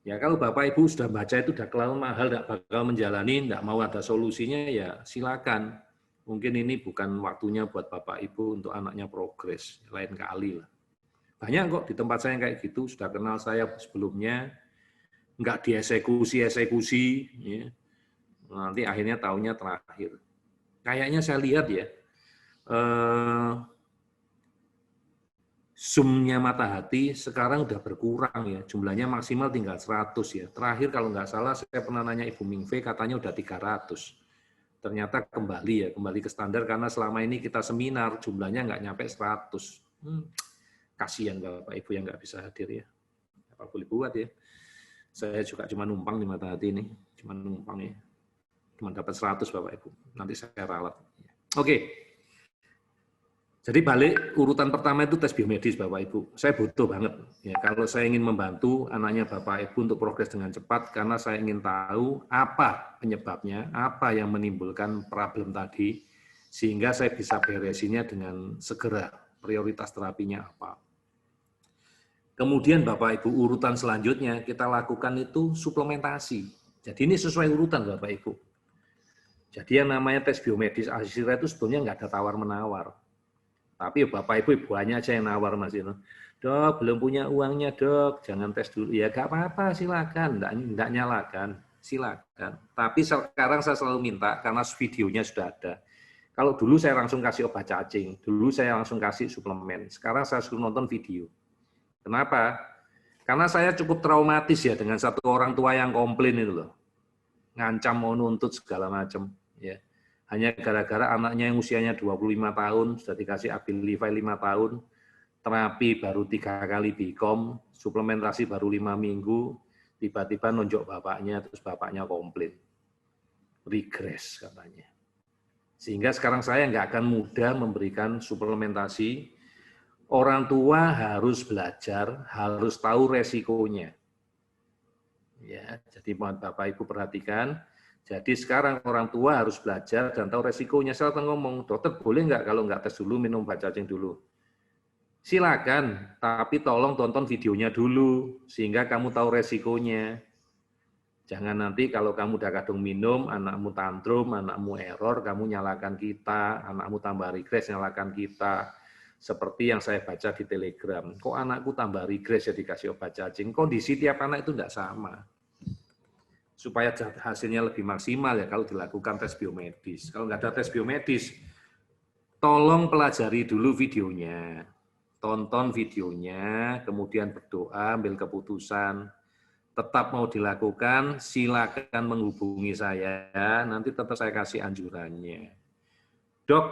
Ya kalau Bapak Ibu sudah baca itu udah terlalu mahal, tidak bakal menjalani, tidak mau ada solusinya, ya silakan. Mungkin ini bukan waktunya buat Bapak Ibu untuk anaknya progres, lain kali lah. Banyak kok di tempat saya yang kayak gitu, sudah kenal saya sebelumnya, nggak dieksekusi-eksekusi, ya. Nanti akhirnya tahunnya terakhir. Kayaknya saya lihat ya, Zoom-nya Mata Hati sekarang udah berkurang ya, jumlahnya maksimal tinggal 100 ya. Terakhir kalau nggak salah saya pernah nanya Ibu Mingve, katanya udah 300. Ternyata kembali ya, kembali ke standar karena selama ini kita seminar jumlahnya nggak nyampe 100. Kasihan Bapak Ibu yang nggak bisa hadir ya. Apa boleh buat ya. Saya juga cuma numpang di Mata Hati ini, cuma numpang ya. Cuma dapat 100 Bapak Ibu. Nanti saya ralat. Oke. Jadi balik urutan pertama itu tes biomedis Bapak Ibu. Saya butuh banget ya kalau saya ingin membantu anaknya Bapak Ibu untuk progres dengan cepat karena saya ingin tahu apa penyebabnya, apa yang menimbulkan problem tadi sehingga saya bisa beresinnya dengan segera. Prioritas terapinya apa. Kemudian Bapak Ibu urutan selanjutnya kita lakukan itu suplementasi. Jadi ini sesuai urutan Bapak Ibu. Jadi yang namanya tes biomedis akhirnya itu sebetulnya nggak ada tawar-menawar. Tapi Bapak Ibu banyak aja yang nawar Mas Ino. Dok, belum punya uangnya dok, jangan tes dulu. Ya nggak apa-apa, silakan, nggak nyalakan, silakan. Tapi sekarang saya selalu minta, karena videonya sudah ada. Kalau dulu saya langsung kasih obat cacing, dulu saya langsung kasih suplemen, sekarang saya suruh nonton video. Kenapa? Karena saya cukup traumatis ya dengan satu orang tua yang komplain itu loh. Ngancam mau nuntut segala macam. Ya. Hanya gara-gara anaknya yang usianya 25 tahun, sudah dikasih Abilify 5 tahun, terapi baru 3 kali BIKOM, suplementasi baru 5 minggu, tiba-tiba nunjuk bapaknya, terus bapaknya komplain. Regres katanya. Sehingga sekarang saya nggak akan mudah memberikan suplementasi. Orang tua harus belajar, harus tahu resikonya. Ya, jadi mohon Bapak Ibu perhatikan. Jadi sekarang orang tua harus belajar dan tahu resikonya. Saya ngomong, dokter boleh nggak kalau nggak tes dulu minum obat cacing dulu? Silakan, tapi tolong tonton videonya dulu sehingga kamu tahu resikonya. Jangan nanti kalau kamu udah kadung minum, anakmu tantrum, anakmu error, kamu nyalakan kita, anakmu tambah regres, nyalakan kita. Seperti yang saya baca di Telegram, kok anakku tambah regres ya dikasih obat cacing? Kondisi tiap anak itu tidak sama. Supaya hasilnya lebih maksimal ya kalau dilakukan tes biomedis. Kalau nggak ada tes biomedis, tolong pelajari dulu videonya. Tonton videonya, kemudian berdoa, ambil keputusan. Tetap mau dilakukan, silakan menghubungi saya, nanti tetap saya kasih anjurannya. Dok,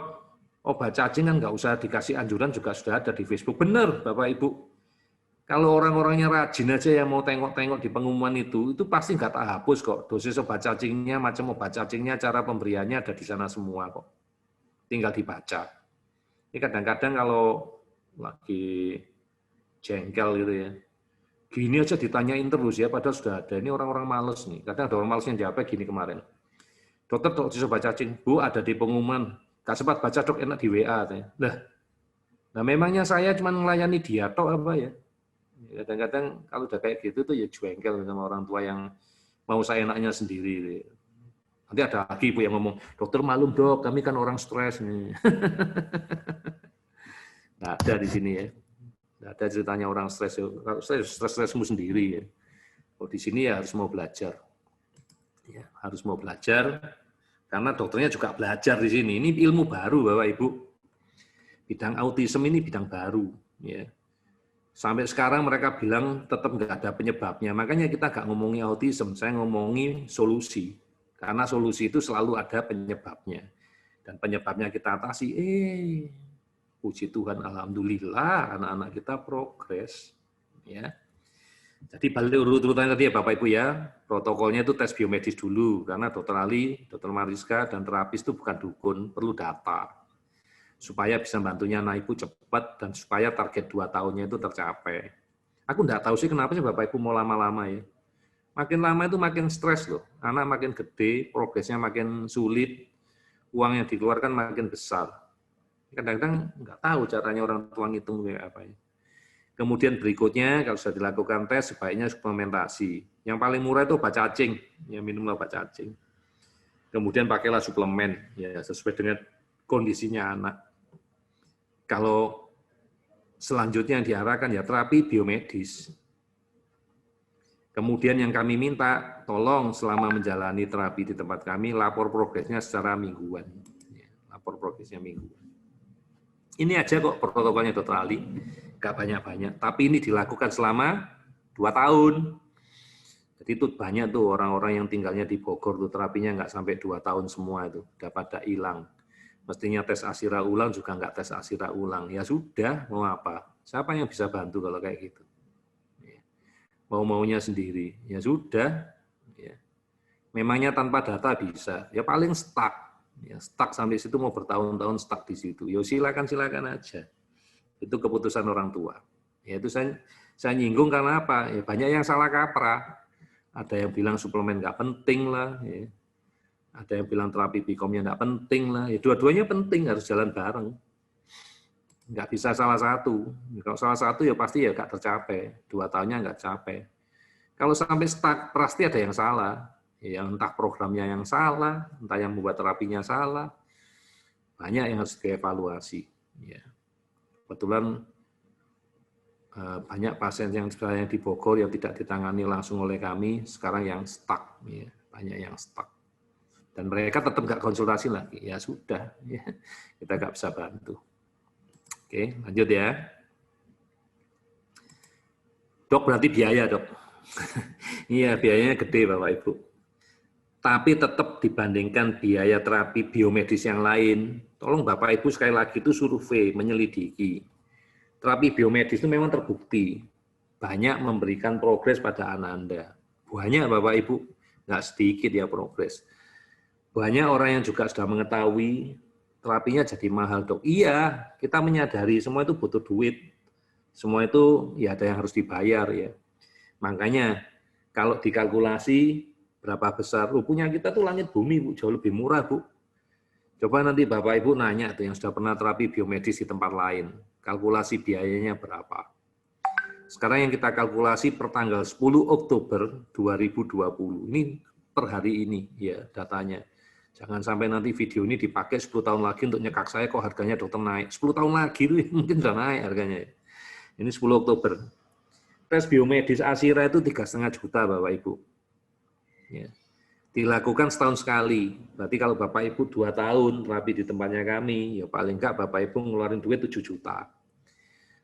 obat cacing kan nggak usah dikasih anjuran juga sudah ada di Facebook. Benar, Bapak Ibu. Kalau orang-orangnya rajin aja yang mau tengok-tengok di pengumuman itu pasti nggak tak hapus kok. Dosis obat cacingnya, macam obat cacingnya, cara pemberiannya ada di sana semua kok. Tinggal dibaca. Ini kadang-kadang kalau lagi jengkel gitu ya, gini aja ditanyain terus ya, padahal sudah ada. Ini orang-orang males nih. Kadang ada orang males yang jawabnya gini kemarin. Dokter, dosis obat cacing, Bu ada di pengumuman. Gak sempat baca dok, enak di WA. Nah memangnya saya cuma melayani dia tok apa ya? Kadang-kadang kalau udah kayak gitu tuh ya jengkel sama orang tua yang mau saya enaknya sendiri. Nanti ada lagi ibu yang ngomong, dokter malum dok, kami kan orang stres nih. Nggak ada di sini ya. Nggak ada ceritanya orang stres. Kalau stres-stresmu sendiri ya. Oh, di sini ya harus mau belajar. Ya, harus mau belajar, karena dokternya juga belajar di sini. Ini ilmu baru Bapak Ibu. Bidang autism ini bidang baru. Ya. Sampai sekarang mereka bilang tetap nggak ada penyebabnya. Makanya kita nggak ngomongi autism, saya ngomongi solusi. Karena solusi itu selalu ada penyebabnya. Dan penyebabnya kita atasi, puji Tuhan, alhamdulillah anak-anak kita progres. Ya. Jadi balik urut-urutannya tadi ya Bapak Ibu ya, protokolnya itu tes biomedis dulu, karena Dokter Ali, Dokter Mariska, dan terapis itu bukan dukun, perlu data. Supaya bisa bantunya anak Ibu cepat, dan supaya target 2 tahunnya itu tercapai. Aku enggak tahu sih kenapa sih Bapak Ibu mau lama-lama ya. Makin lama itu makin stres loh, anak makin gede, progresnya makin sulit, uang yang dikeluarkan makin besar. Kadang-kadang nggak tahu caranya orang tua ngitung kayak apa ya. Kemudian berikutnya, kalau sudah dilakukan tes, sebaiknya suplementasi. Yang paling murah itu obat cacing, ya minumlah obat cacing. Kemudian pakailah suplemen, ya sesuai dengan kondisinya anak. Kalau selanjutnya yang diarahkan ya terapi biomedis. Kemudian yang kami minta, tolong selama menjalani terapi di tempat kami, lapor progresnya secara mingguan. Ya, lapor progresnya mingguan. Ini aja kok protokolnya Dr. Ali, nggak banyak-banyak. Tapi ini dilakukan selama 2 tahun. Jadi itu banyak tuh orang-orang yang tinggalnya di Bogor tuh terapinya nggak sampai 2 tahun semua itu, udah pada hilang. Mestinya tes ASIRA ulang juga nggak tes ASIRA ulang. Ya sudah, mau apa? Siapa yang bisa bantu kalau kayak gitu? Mau-maunya sendiri. Ya sudah. Ya. Memangnya tanpa data bisa. Ya paling stuck. Ya, stuck sampai situ mau bertahun-tahun stuck di situ. Ya silakan aja. Itu keputusan orang tua. Ya itu saya nyinggung karena apa? Ya banyak yang salah kaprah. Ada yang bilang suplemen nggak penting lah. Ya. Ada yang bilang terapi bikomnya nggak penting lah. Ya dua-duanya penting, harus jalan bareng. Nggak bisa salah satu. Kalau salah satu ya pasti ya nggak tercapai. 2 tahunnya nggak capai. Kalau sampai stuck pasti ada yang salah. Ya, entah programnya yang salah, entah yang membuat terapinya salah, banyak yang harus dievaluasi. Ya. Kebetulan banyak pasien yang sebenarnya di Bogor yang tidak ditangani langsung oleh kami, sekarang yang stuck, ya. Banyak yang stuck. Dan mereka tetap nggak konsultasi lagi, ya sudah, ya. Kita nggak bisa bantu. Oke, lanjut ya. Dok, berarti biaya, dok. Iya, biayanya gede, Bapak Ibu. Tapi tetap dibandingkan biaya terapi biomedis yang lain, tolong Bapak Ibu sekali lagi itu survei, menyelidiki. Terapi biomedis itu memang terbukti, banyak memberikan progres pada anak Anda. Banyak Bapak Ibu, nggak sedikit ya progres. Banyak orang yang juga sudah mengetahui terapinya jadi mahal, dok. Iya, kita menyadari semua itu butuh duit. Semua itu ya ada yang harus dibayar ya. Makanya kalau dikalkulasi, berapa besar? Punya kita tuh langit bumi, Bu, jauh lebih murah, Bu. Coba nanti Bapak Ibu nanya tuh yang sudah pernah terapi biomedis di tempat lain, kalkulasi biayanya berapa. Sekarang yang kita kalkulasi per tanggal 10 Oktober 2020. Ini per hari ini ya datanya. Jangan sampai nanti video ini dipakai 10 tahun lagi untuk nyekak saya kok harganya dokter naik. 10 tahun lagi itu mungkin sudah naik harganya. Ini 10 Oktober. Tes biomedis ASIRA itu 3,5 juta Bapak Ibu. Ya. Dilakukan setahun sekali. Berarti kalau Bapak Ibu 2 tahun terapi di tempatnya kami, ya paling enggak Bapak Ibu ngeluarin duit 7 juta.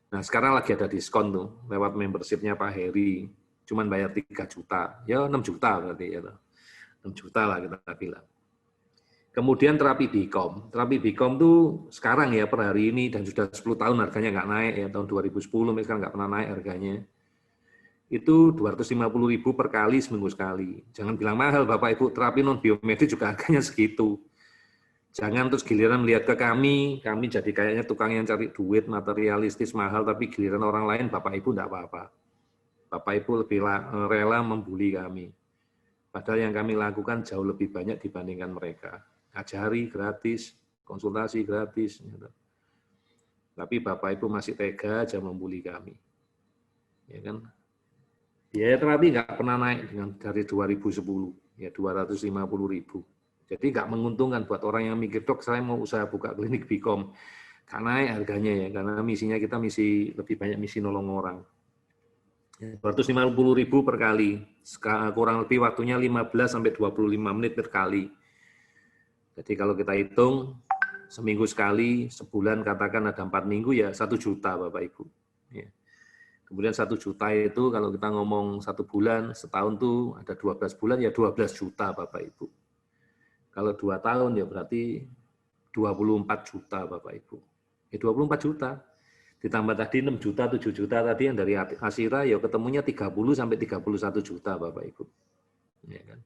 Nah sekarang lagi ada diskon tuh, lewat membership-nya Pak Heri. Cuman bayar 3 juta. Ya 6 juta berarti ya. 6 juta lah kita bilang. Kemudian terapi Bikom. Terapi Bikom tuh sekarang ya per hari ini, dan sudah 10 tahun harganya nggak naik ya. Tahun 2010 sekarang nggak pernah naik harganya. Itu 250.000 per kali seminggu sekali. Jangan bilang mahal Bapak Ibu, terapi non biomedis juga harganya segitu. Jangan terus giliran melihat ke kami jadi kayaknya tukang yang cari duit, materialistis, mahal, tapi giliran orang lain Bapak Ibu enggak apa-apa. Bapak Ibu lebih rela membuli kami. Padahal yang kami lakukan jauh lebih banyak dibandingkan mereka. Ajari gratis, konsultasi gratis. Gitu. Tapi Bapak Ibu masih tega aja membuli kami. Ya kan? Biaya terapi nggak pernah naik dari 2010, ya 250.000. Jadi nggak menguntungkan buat orang yang mikir, dok saya mau usaha buka klinik Bikom. Nggak naik harganya ya, karena misinya kita lebih banyak misi nolong orang. 250.000 per kali, kurang lebih waktunya 15-25 menit per kali. Jadi kalau kita hitung, seminggu sekali, sebulan katakan ada 4 minggu, ya 1 juta Bapak Ibu. Ya. Kemudian 1 juta itu kalau kita ngomong 1 bulan, setahun tuh ada 12 bulan, ya 12 juta Bapak Ibu. Kalau 2 tahun ya berarti 24 juta Bapak Ibu. Ya 24 juta. Ditambah tadi 6 juta, 7 juta tadi yang dari ASIRA, ya ketemunya 30-31 juta Bapak Ibu. Ya kan?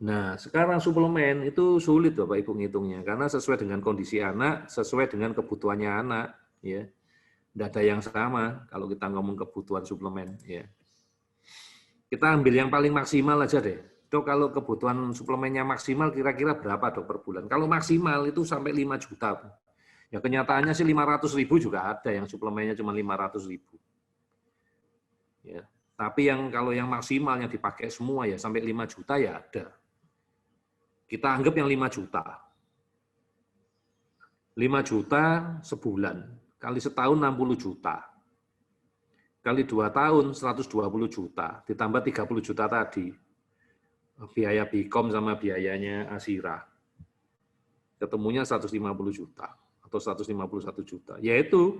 Nah, sekarang suplemen itu sulit Bapak Ibu ngitungnya, karena sesuai dengan kondisi anak, sesuai dengan kebutuhannya anak. Ya. Tidak ada yang sama kalau kita ngomong kebutuhan suplemen. Ya. Kita ambil yang paling maksimal aja deh. Dok, kalau kebutuhan suplemennya maksimal kira-kira berapa dok per bulan? Kalau maksimal itu sampai 5 juta. Ya kenyataannya sih 500.000 juga ada yang suplemennya cuma 500.000. Ya. Tapi kalau yang maksimal yang dipakai semua ya sampai 5 juta ya ada. Kita anggap yang 5 juta. 5 juta sebulan, kali setahun 60 juta. Kali 2 tahun 120 juta, ditambah 30 juta tadi. Biaya Bikom sama biayanya Asira. Ketemunya 150 juta atau 151 juta. Yaitu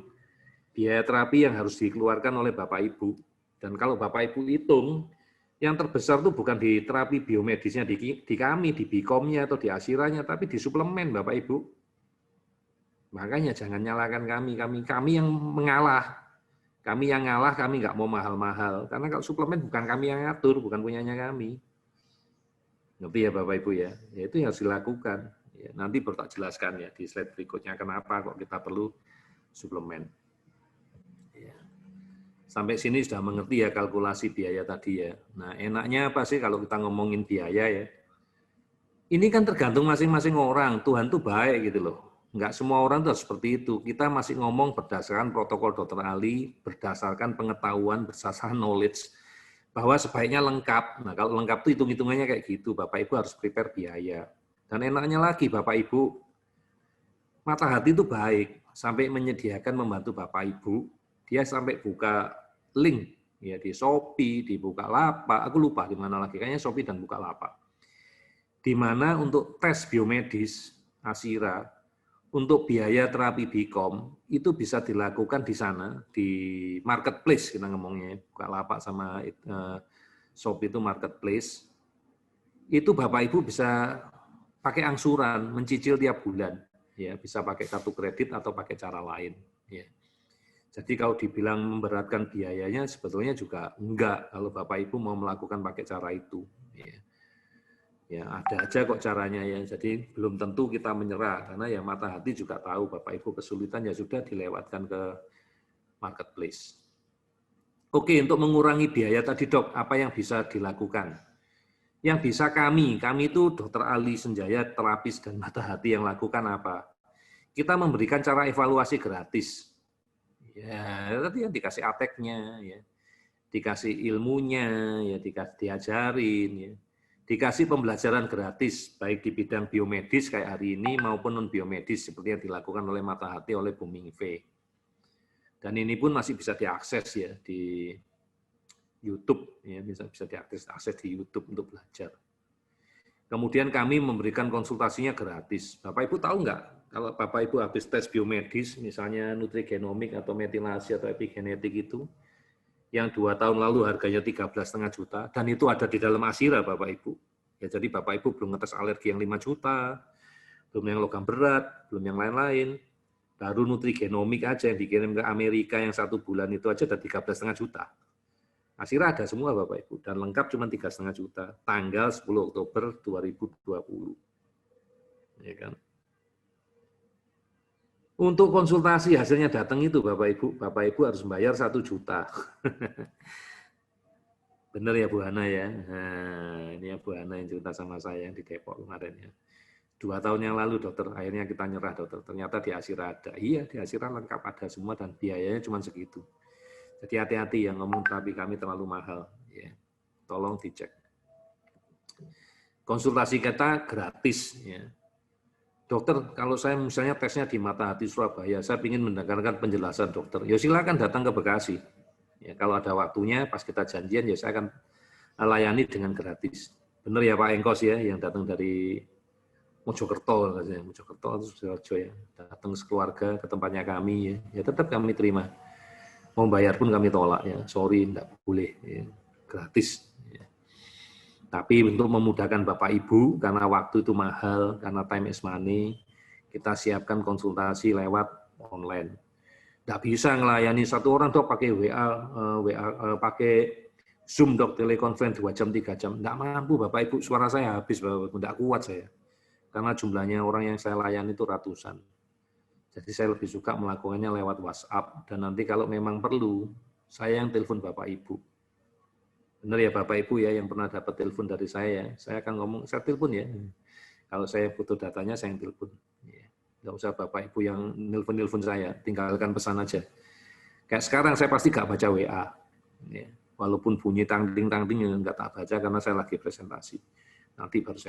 biaya terapi yang harus dikeluarkan oleh Bapak Ibu. Dan kalau Bapak Ibu hitung, yang terbesar itu bukan di terapi biomedisnya di kami, di Bikomnya atau di Asiranya, tapi di suplemen Bapak Ibu. Makanya jangan nyalakan kami yang mengalah. Kami yang ngalah, kami nggak mau mahal-mahal. Karena kalau suplemen bukan kami yang ngatur, bukan punyanya kami. Ngerti ya Bapak Ibu ya? Ya itu yang harus dilakukan. Ya, nanti baru tak jelaskan ya di slide berikutnya kenapa kok kita perlu suplemen. Ya. Sampai sini sudah mengerti ya kalkulasi biaya tadi ya. Nah enaknya apa sih kalau kita ngomongin biaya ya? Ini kan tergantung masing-masing orang. Tuhan tuh baik gitu loh. Enggak semua orang tuh seperti itu. Kita masih ngomong berdasarkan protokol dokter ahli, berdasarkan pengetahuan, berdasarkan knowledge, bahwa sebaiknya lengkap. Nah kalau lengkap itu hitung-hitungannya kayak gitu. Bapak Ibu harus prepare biaya. Dan enaknya lagi Bapak Ibu, Mata Hati itu baik. Sampai menyediakan membantu Bapak Ibu, dia sampai buka link ya di Shopee, di Bukalapak, aku lupa di mana lagi, kayaknya Shopee dan Bukalapak. Di mana untuk tes biomedis Asira, untuk biaya terapi Bikom, itu bisa dilakukan di sana, di marketplace kita ngomongnya, Bukalapak sama Shopee itu marketplace, itu Bapak Ibu bisa pakai angsuran, mencicil tiap bulan, ya bisa pakai kartu kredit atau pakai cara lain. Ya. Jadi kalau dibilang memberatkan biayanya, sebetulnya juga enggak kalau Bapak Ibu mau melakukan pakai cara itu. Ya ada aja kok caranya ya. Jadi belum tentu kita menyerah karena ya Mata Hati juga tahu Bapak Ibu kesulitan ya sudah dilewatkan ke marketplace. Oke, untuk mengurangi biaya tadi Dok, apa yang bisa dilakukan? Yang bisa kami itu Dokter Ali Senjaya, terapis dan Mata Hati yang lakukan apa? Kita memberikan cara evaluasi gratis. Ya, tadi yang dikasih ateknya, ya, dikasih ilmunya, ya, diajarin, ya, dikasih pembelajaran gratis, baik di bidang biomedis kayak hari ini maupun non biomedis seperti yang dilakukan oleh Mata Hati oleh Bu Mingfe. Dan ini pun masih bisa diakses ya di YouTube, ya, bisa diakses di YouTube untuk belajar. Kemudian kami memberikan konsultasinya gratis. Bapak Ibu tahu nggak, kalau Bapak Ibu habis tes biomedis, misalnya nutrigenomik atau metilasi atau epigenetik itu, yang 2 tahun lalu harganya 13,5 juta, dan itu ada di dalam Asira Bapak Ibu. Ya, jadi Bapak Ibu belum ngetes alergi yang 5 juta, belum yang logam berat, belum yang lain-lain. Baru nutrigenomik aja yang dikirim ke Amerika yang 1 bulan itu aja ada 13,5 juta. Asira ada semua Bapak Ibu, dan lengkap cuma 3,5 juta, tanggal 10 Oktober 2020. Ya kan? Untuk konsultasi hasilnya datang itu Bapak Ibu harus bayar 1 juta. Benar ya Bu Hana ya? Nah, ini ya Bu Hana yang cerita sama saya yang di Depok kemarin ya. 2 tahun yang lalu dokter, akhirnya kita nyerah dokter. Ternyata di Asira ada. Iya, di Asira lengkap ada semua dan biayanya cuma segitu. Jadi hati-hati yang ngomong terapi kami terlalu mahal. Ya. Tolong dicek. Konsultasi kita gratis. Ya. Dokter, kalau saya misalnya tesnya di Mata Hati Surabaya, saya ingin mendengarkan penjelasan dokter. Ya silakan datang ke Bekasi. Ya, kalau ada waktunya, pas kita janjian, ya saya akan layani dengan gratis. Benar ya Pak Engkos ya, yang datang dari Mojokerto, Mojokerto atau Sidoarjo ya, datang sekeluarga ke tempatnya kami, ya tetap kami terima. Mau bayar pun kami tolak ya, sorry, enggak boleh, ya. Gratis. Ya. Tapi untuk memudahkan Bapak Ibu, karena waktu itu mahal, karena time is money, kita siapkan konsultasi lewat online. Nggak bisa ngelayani satu orang Dok pakai WA pakai Zoom Dok, telekonferensi 2 jam, 3 jam. Nggak mampu Bapak Ibu, suara saya habis Bapak Ibu, nggak kuat saya. Karena jumlahnya orang yang saya layani itu ratusan. Jadi saya lebih suka melakukannya lewat WhatsApp, dan nanti kalau memang perlu, saya yang telepon Bapak Ibu. Benar ya Bapak Ibu ya, yang pernah dapat telepon dari saya akan ngomong, saya telepon ya. Kalau saya butuh datanya, saya yang telepon. Nggak usah Bapak Ibu yang nelpon saya, tinggalkan pesan aja. Kayak sekarang saya pasti nggak baca WA. Walaupun bunyi tangding-tangding yang nggak tak baca karena saya lagi presentasi. Nanti baru saya